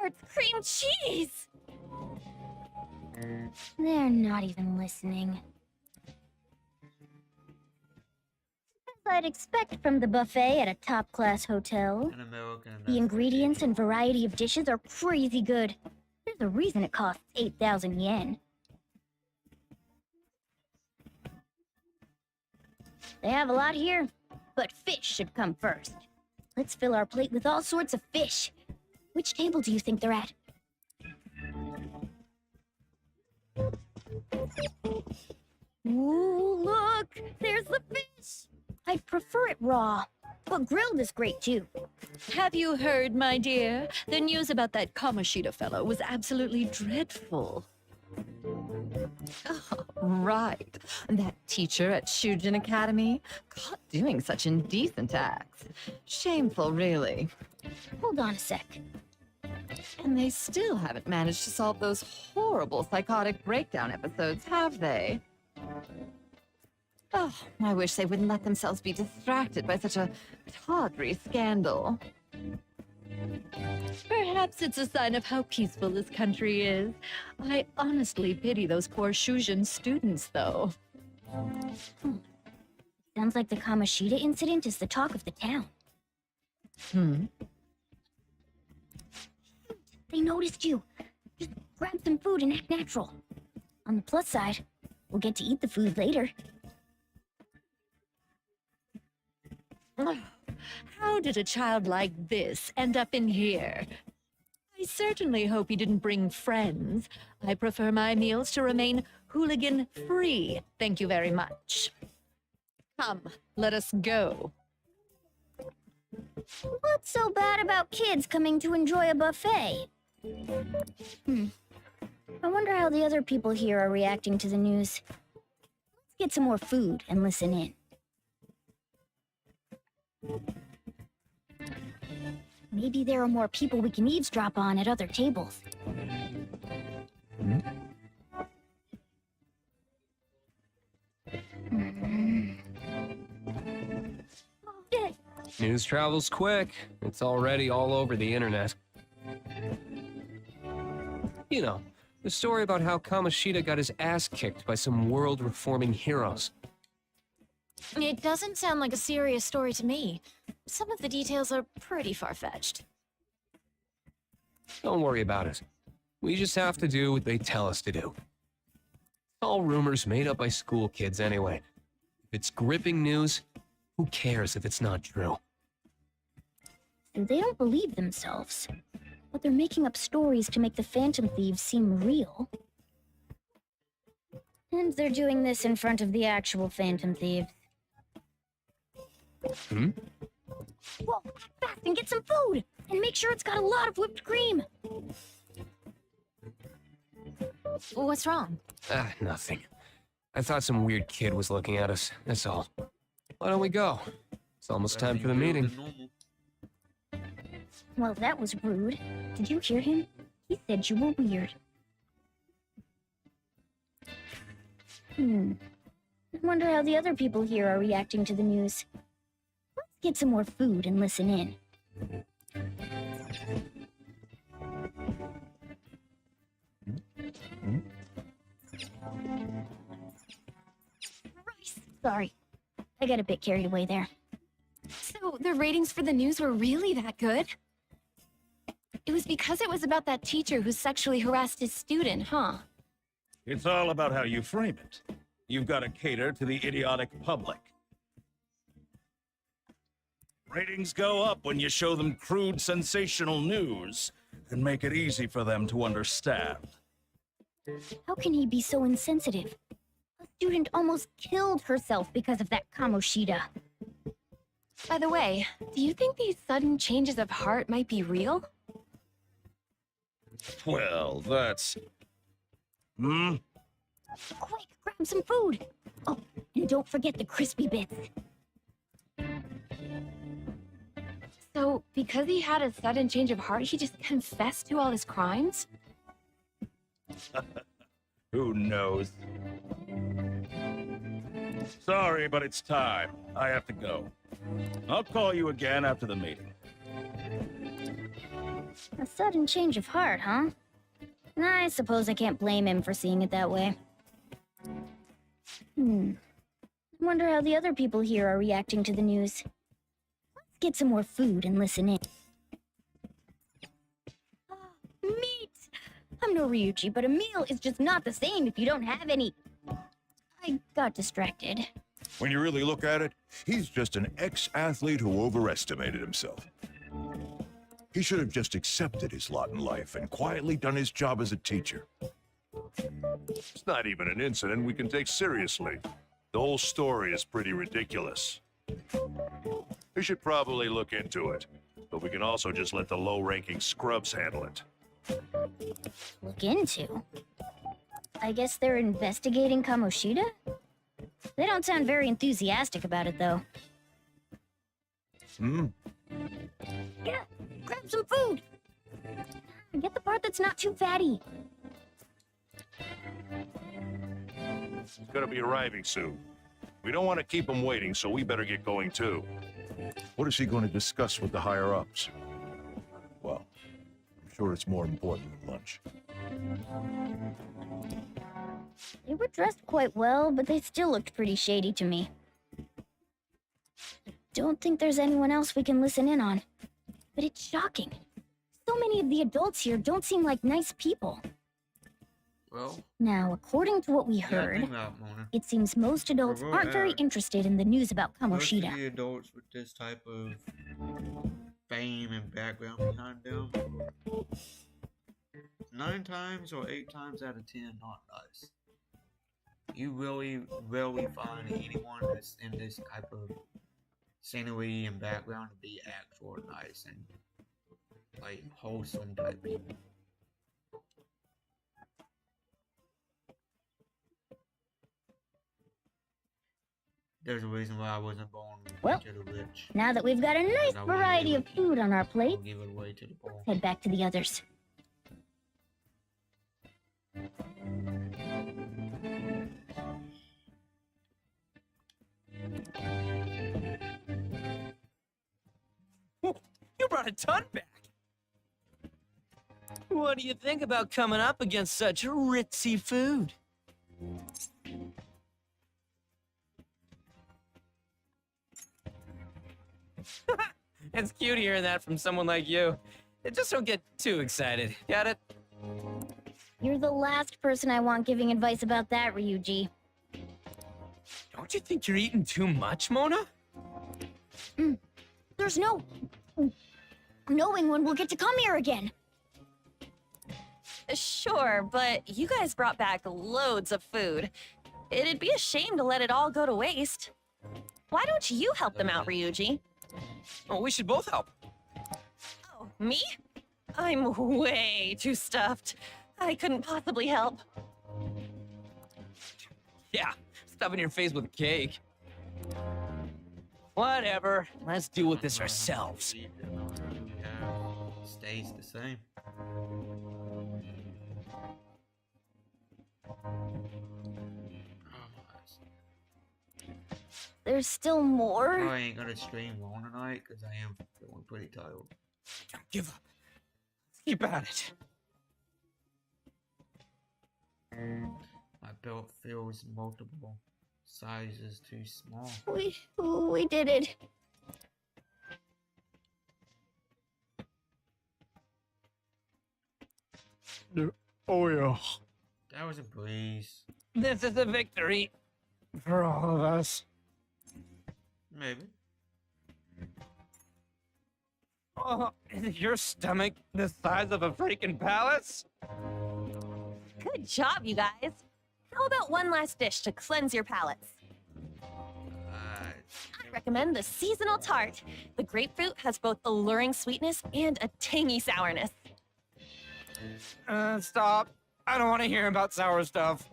It's cream cheese! They're not even listening. As I'd expect from the buffet at a top-class hotel. An American. The ingredients and variety of dishes are crazy good. There's a reason it costs 8,000 yen. They have a lot here, but fish should come first. Let's fill our plate with all sorts of fish. Which table do you think they're at? Ooh, look! There's the fish! I'd prefer it raw, but grilled is great too. Have you heard, my dear? The news about that Kamoshida fellow was absolutely dreadful. Oh, right. That teacher at Shujin Academy, caught doing such indecent acts. Shameful, really. Hold on a sec. And they still haven't managed to solve those horrible psychotic breakdown episodes, have they? Oh, I wish they wouldn't let themselves be distracted by such a tawdry scandal. Perhaps it's a sign of how peaceful this country is. I honestly pity those poor Shujin students, though. Sounds like the Kamoshida incident is the talk of the town. They noticed you. Just grab some food and act natural. On the plus side, we'll get to eat the food later. How did a child like this end up in here? I certainly hope he didn't bring friends. I prefer my meals to remain hooligan-free. Thank you very much. Come, let us go. What's so bad about kids coming to enjoy a buffet? I wonder how the other people here are reacting to the news. Let's get some more food and listen in. Maybe there are more people we can eavesdrop on at other tables. News travels quick. It's already all over the internet. You know, the story about how Kamoshida got his ass kicked by some world-reforming heroes. It doesn't sound like a serious story to me. Some of the details are pretty far-fetched. Don't worry about it. We just have to do what they tell us to do. It's all rumors made up by school kids anyway. If it's gripping news, who cares if it's not true? And they don't believe themselves, but they're making up stories to make the Phantom Thieves seem real. And they're doing this in front of the actual Phantom Thieves. Whoa, fast and get some food! And make sure it's got a lot of whipped cream! What's wrong? Nothing. I thought some weird kid was looking at us, that's all. Why don't we go? It's almost time for the meeting. Well, that was rude. Did you hear him? He said you were weird. I wonder how the other people here are reacting to the news. Let's get some more food and listen in. Rice. Sorry. I got a bit carried away there. So the ratings for the news were really that good? It was because it was about that teacher who sexually harassed his student, huh? It's all about how you frame it. You've got to cater to the idiotic public. Ratings go up when you show them crude, sensational news and make it easy for them to understand. How can he be so insensitive? A student almost killed herself because of that Kamoshida. By the way, do you think these sudden changes of heart might be real? Well, that's... Quick, grab some food! Oh, and don't forget the crispy bits. So, because he had a sudden change of heart, he just confessed to all his crimes? Who knows? Sorry, but it's time. I have to go. I'll call you again after the meeting. A sudden change of heart, huh? I suppose I can't blame him for seeing it that way. I wonder how the other people here are reacting to the news. Let's get some more food and listen in. Meat! I'm no Ryuji, but a meal is just not the same if you don't have any... I got distracted. When you really look at it, he's just an ex-athlete who overestimated himself. He should have just accepted his lot in life and quietly done his job as a teacher. It's not even an incident we can take seriously. The whole story is pretty ridiculous. We should probably look into it, but we can also just let the low-ranking scrubs handle it. Look into? I guess they're investigating Kamoshida? They don't sound very enthusiastic about it, though. Yeah, grab some food! Get the part that's not too fatty. He's gonna be arriving soon. We don't want to keep him waiting, so we better get going too. What is he going to discuss with the higher-ups? Well, I'm sure it's more important than lunch. They were dressed quite well, but they still looked pretty shady to me. I don't think there's anyone else we can listen in on. But it's shocking. So many of the adults here don't seem like nice people. Well, Now, according to what we yeah, heard, think about it, Mona. it seems most adults Well, aren't very uh, interested in the news about Most of Kamoshida. the adults with this type of fame and background behind them, 9 times or 8 times out of 10, not nice. You really rarely find anyone that's in this type of scenery and background to be actual nice and like wholesome type people. There's a reason why I wasn't born Well, to the rich. Now that we've got a nice I won't variety give of food on our I'll plate, give it away to the poor. head back to the others. You brought a ton back. What do you think about coming up against such ritzy food? It's cute hearing that from someone like you. Just don't get too excited. Got it? You're the last person I want giving advice about that, Ryuji. Don't you think you're eating too much, Mona? There's no knowing when we'll get to come here again. Sure, but you guys brought back loads of food. It'd be a shame to let it all go to waste. Why don't you help them out, Ryuji? Oh, we should both help. Oh, me? I'm way too stuffed. I couldn't possibly help. Yeah, stuffing your face with cake. Whatever, let's deal with this ourselves. Stays the same. There's still more. I ain't gonna stream long tonight because I am feeling pretty tired. Don't give up. Let's keep at it. My belt feels multiple sizes too small. We did it. Oh, yeah. That was a breeze. This is a victory for all of us. Maybe. Oh, is your stomach the size of a freaking palace? Good job, you guys. How about one last dish to cleanse your palates? I recommend the seasonal tart. The grapefruit has both alluring sweetness and a tangy sourness. Stop. I don't want to hear about sour stuff.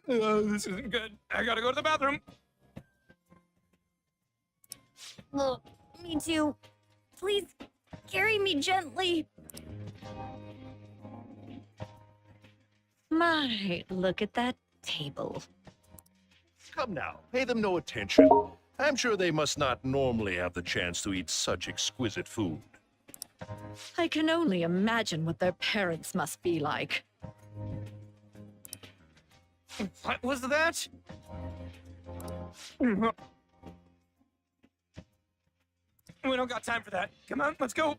This isn't good. I gotta go to the bathroom. Oh, me too. Please carry me gently. My, look at that table. Come now, pay them no attention. I'm sure they must not normally have the chance to eat such exquisite food. I can only imagine what their parents must be like. What was that? We don't got time for that. Come on, let's go.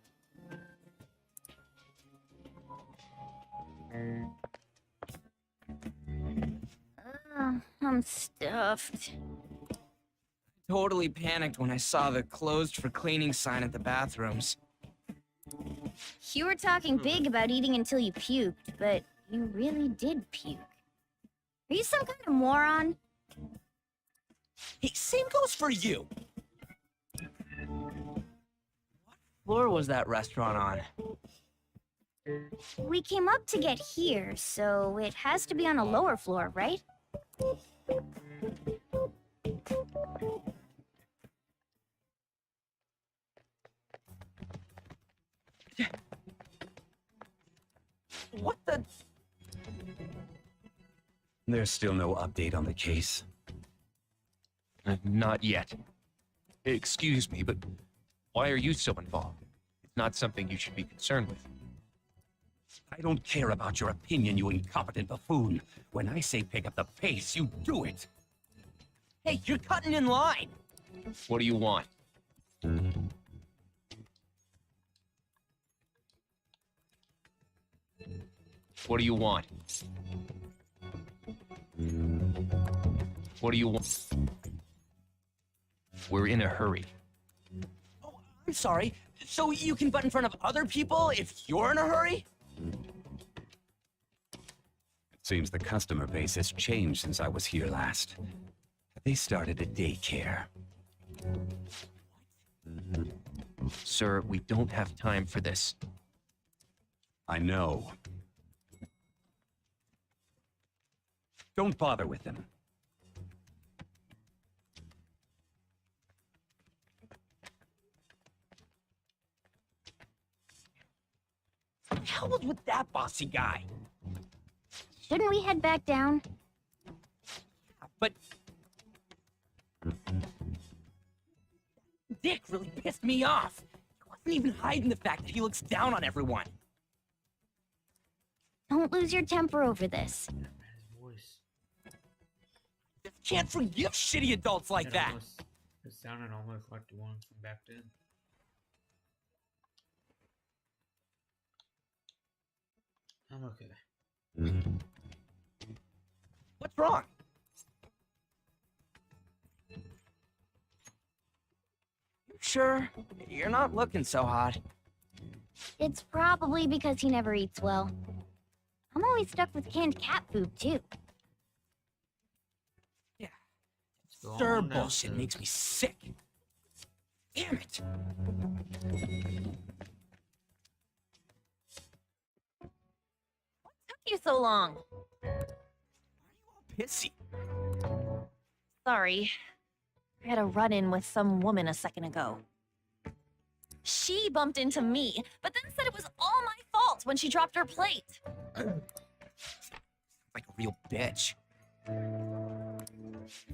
I'm stuffed. Totally panicked when I saw the closed for cleaning sign at the bathrooms. You were talking big about eating until you puked, but you really did puke. Are you some kind of moron? Hey, same goes for you. What floor was that restaurant on? We came up to get here, so it has to be on a lower floor, right? What the? There's still no update on the case. Not yet. Excuse me, but why are you so involved? It's not something you should be concerned with. I don't care about your opinion, you incompetent buffoon. When I say pick up the pace, you do it. Hey, you're cutting in line. What do you want? What do you want? What do you want? We're in a hurry. Oh, I'm sorry. So you can butt in front of other people if you're in a hurry? It seems the customer base has changed since I was here last. They started a daycare. Sir, we don't have time for this. I know. Don't bother with them. What the hell was with that bossy guy? Shouldn't we head back down? But Dick really pissed me off. He wasn't even hiding the fact that he looks down on everyone. Don't lose your temper over this. Can't forgive shitty adults like that. It sounded almost like the one from back then. I'm okay. What's wrong? You sure? You're not looking so hot. It's probably because he never eats well. I'm always stuck with canned cat food, too. Sir bullshit makes me sick. Damn it. What took you so long? Pissy. Sorry. I had a run-in with some woman a second ago. She bumped into me, but then said it was all my fault when she dropped her plate. Like a real bitch.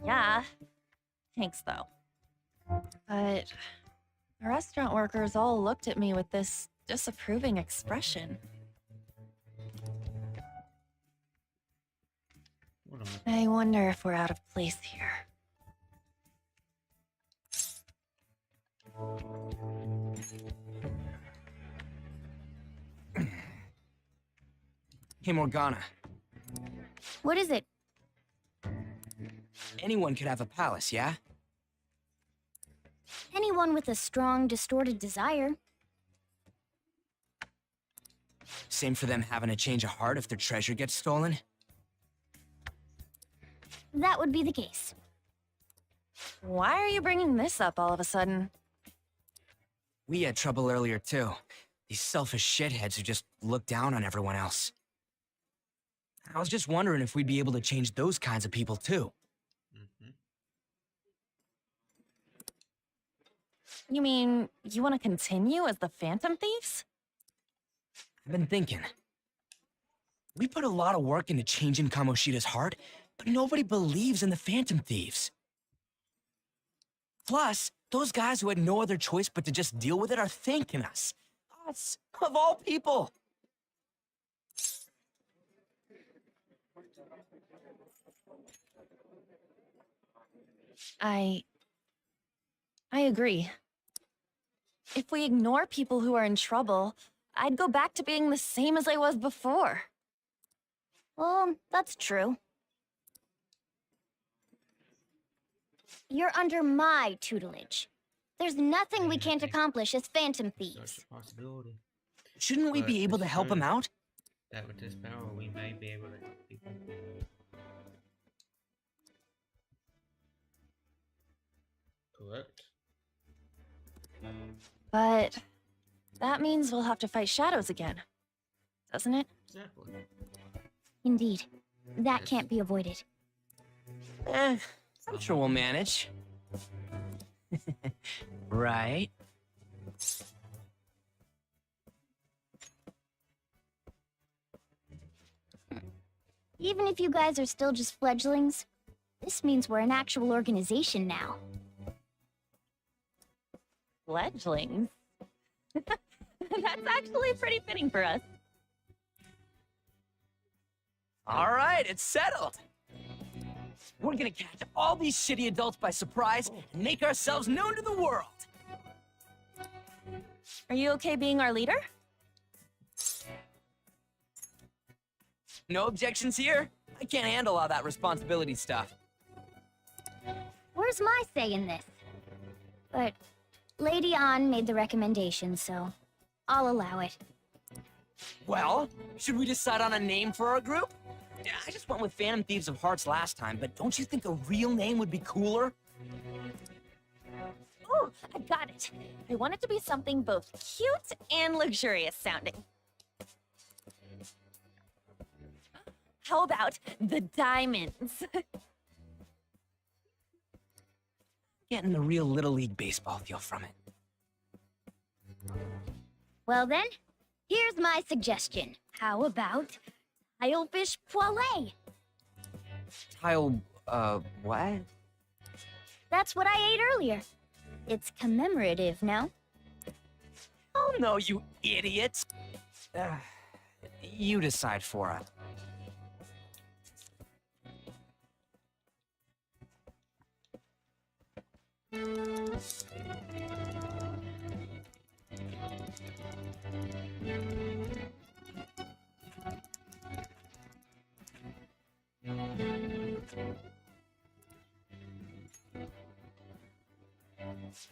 Yeah. Thanks, though. But the restaurant workers all looked at me with this disapproving expression. I wonder if we're out of place here. Hey, Morgana. What is it? Anyone could have a palace, yeah? Anyone with a strong, distorted desire. Same for them having a change of heart if their treasure gets stolen? That would be the case. Why are you bringing this up all of a sudden? We had trouble earlier, too. These selfish shitheads who just look down on everyone else. I was just wondering if we'd be able to change those kinds of people, too. You mean, you want to continue as the Phantom Thieves? I've been thinking. We put a lot of work into changing Kamoshida's heart, but nobody believes in the Phantom Thieves. Plus, those guys who had no other choice but to just deal with it are thanking us. Us, of all people. I agree. If we ignore people who are in trouble, I'd go back to being the same as I was before. Well, that's true. You're under my tutelage. There's nothing we can't accomplish as Phantom Thieves. Such a possibility. Shouldn't we But be able it's to help him true out? that with this power, we may be able to help people. Correct. But that means we'll have to fight shadows again, doesn't it? Exactly. Indeed. That can't be avoided. I'm sure we'll manage. Right? Even if you guys are still just fledglings, this means we're an actual organization now. Fledglings? That's actually pretty fitting for us. All right, it's settled. We're gonna catch all these shitty adults by surprise and make ourselves known to the world. Are you okay being our leader? No objections here. I can't handle all that responsibility stuff. Where's my say in this? But Lady An made the recommendation, so I'll allow it. Well, should we decide on a name for our group? Yeah, I just went with Phantom Thieves of Hearts last time, but don't you think a real name would be cooler? Oh, I got it. I want it to be something both cute and luxurious sounding. How about the Diamonds? Getting the real Little League Baseball feel from it. Well then, here's my suggestion. How about Tilefish Poêlée? Tile, what? That's what I ate earlier. It's commemorative, no? Oh no, you idiot! You decide for it.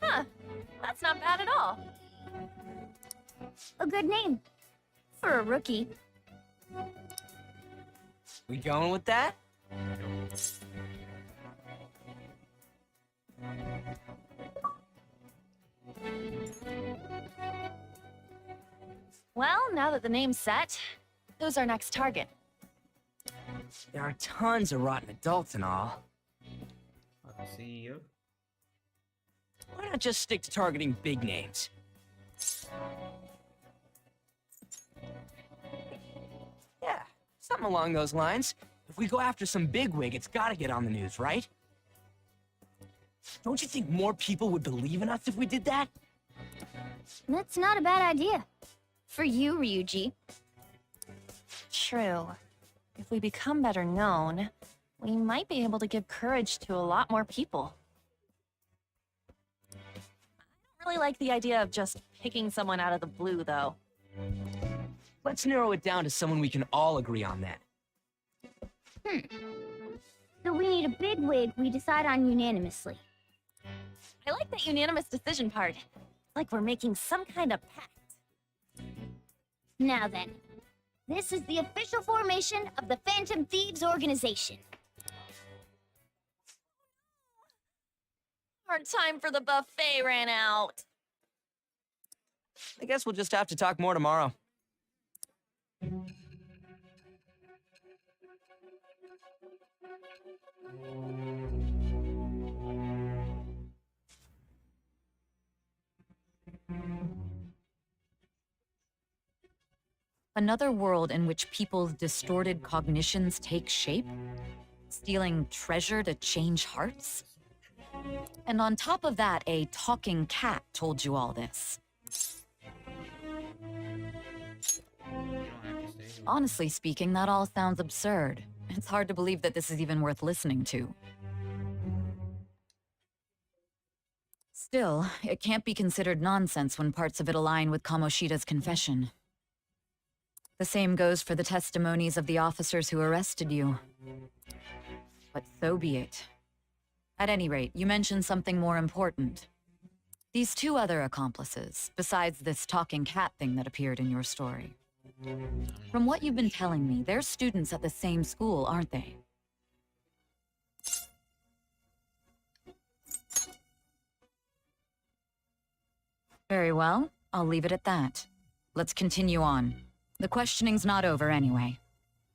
Huh, that's not bad at all. A good name. For a rookie. We going with that? Well, now that the name's set, who's our next target? There are tons of rotten adults and all. CEO? Why not just stick to targeting big names? Yeah, something along those lines. If we go after some bigwig, it's gotta get on the news, right? Don't you think more people would believe in us if we did that? That's not a bad idea. For you, Ryuji. True. If we become better known, we might be able to give courage to a lot more people. I don't really like the idea of just picking someone out of the blue, though. Let's narrow it down to someone we can all agree on then. So we need a bigwig we decide on unanimously. I like that unanimous decision part. Like we're making some kind of pact. Now then, this is the official formation of the Phantom Thieves organization. Our time for the buffet ran out. I guess we'll just have to talk more tomorrow. Another world in which people's distorted cognitions take shape? Stealing treasure to change hearts? And on top of that, a talking cat told you all this. Honestly speaking, that all sounds absurd. It's hard to believe that this is even worth listening to. Still, it can't be considered nonsense when parts of it align with Kamoshida's confession. The same goes for the testimonies of the officers who arrested you. But so be it. At any rate, you mentioned something more important. These two other accomplices, besides this talking cat thing that appeared in your story. From what you've been telling me, they're students at the same school, aren't they? Very well, I'll leave it at that. Let's continue on. The questioning's not over anyway.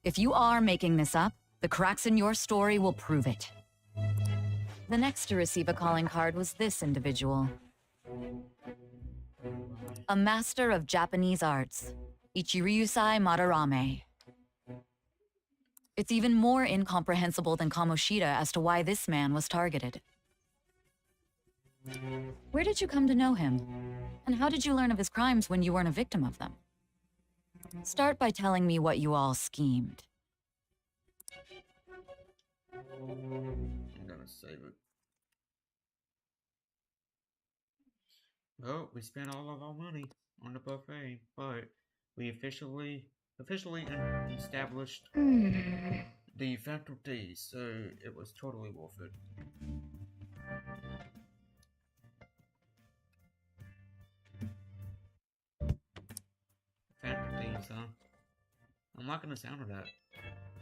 If you are making this up, the cracks in your story will prove it. The next to receive a calling card was this individual. A master of Japanese arts, Ichiryusai Madarame. It's even more incomprehensible than Kamoshida as to why this man was targeted. Where did you come to know him? And how did you learn of his crimes when you weren't a victim of them? Start by telling me what you all schemed. I'm gonna save it. Well, we spent all of our money on the buffet, but we officially established the faculties, so it was totally worth it. Faculties, huh? I'm liking the sound of that.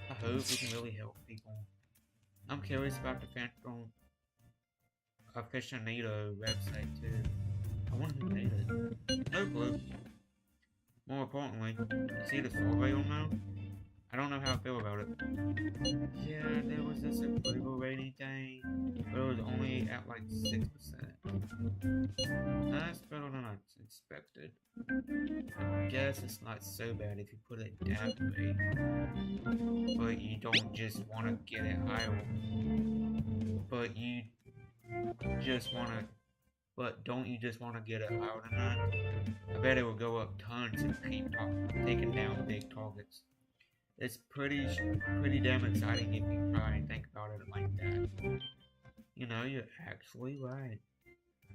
I hope we can really help people. I'm curious about the Phantom Aficionado website too. I wonder who made it. No clue. More importantly, see the survey on now? I don't know how I feel about it. Yeah, there was this approval rating thing, but it was only at like 6%. That's better than I expected. I guess it's not so bad if you put it that way. But you don't just want to get it higher. But you just want to... But don't you just want to get it higher than that? I bet it will go up tons and keep taking down big targets. It's pretty damn exciting if you try and think about it like that. You know, you're actually right.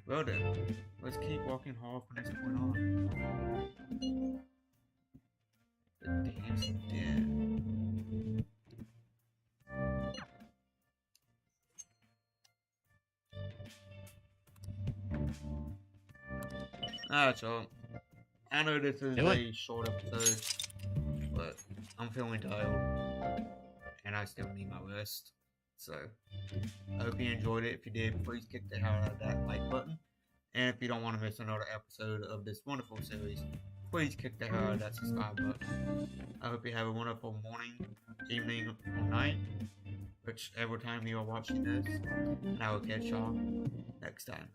Well then, let's keep walking hard from this point on. The dame's dead. Alright, y'all. I know this is a short episode, but I'm feeling tired, and I still need my rest. So, I hope you enjoyed it. If you did, please kick the hell out of that like button. And if you don't want to miss another episode of this wonderful series, please kick the hell out of that subscribe button. I hope you have a wonderful morning, evening, or night, whichever time you are watching this. And I will catch y'all next time.